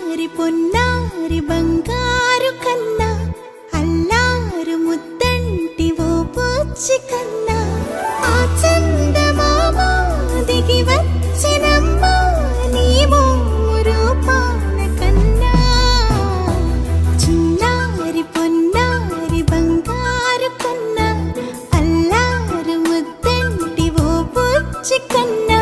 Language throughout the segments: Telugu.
చిన్నారి పొన్నారి బంగారు కన్నా అల్లారు ముద్దంటి ఓ పూచి కన్నా ఆ చందమామ దిగి వచ్చినమ్మా నీ రూపాల కన్నా చిన్నారి పొన్నారి బంగారు కన్నా అల్లారు ముద్దంటి ఓ పూచి కన్నా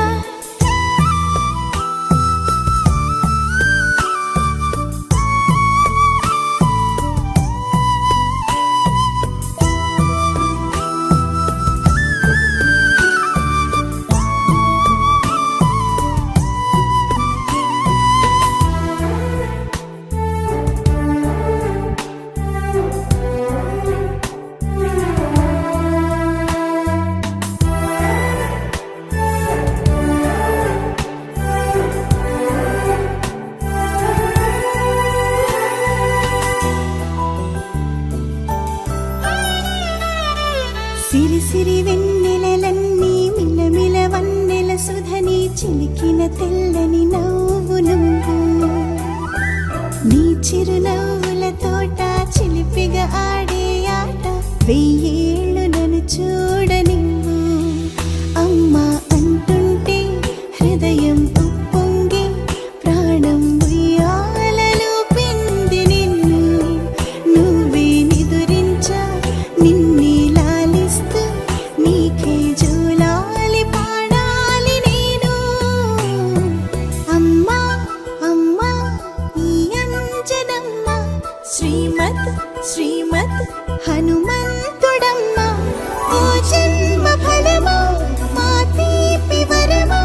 సిరి సిరి వెన్నెలలన్నీ మిలమిల వన్నెల సుధని చిలికిన తెల్లని నవ్వు నువ్వు నీ చిరునవ్వుల తోట చిలిపిగా ఆడే ఆట వెయ్యేళ్ళు నన్ను చూడనివ్వు అమ్మా అంటుంటే హృదయం ఉప్పొంగి ప్రాణం ఉయ్యాలలో పిండి నిన్ను నువ్వే నిదురించా నిన్నే నీకే జూలాలి పాడాలి నేను అమ్మా అమ్మా ఈ అంజనమ్మ శ్రీమత్ శ్రీమత్ హనుమంతుడమ్మ ఓ జన్మ ఫలమా మా తీపి వరమా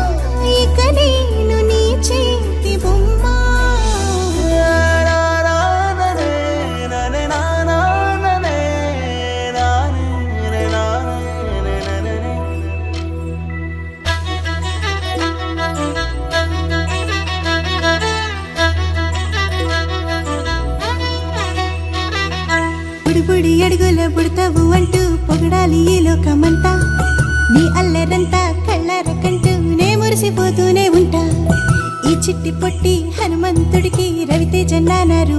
ఇక నేను నీ చేతి బొమ్మ బుడి అడుగుల బుడతావు అంటూ పొగడాలి ఈ లోకమంతా నీ అల్లరంతా కళ్ళారకంటూ నే మురిసిపోతూనే ఉంటా ఈ చిట్టి పొట్టి హనుమంతుడికి రవితేజ నాన్నారు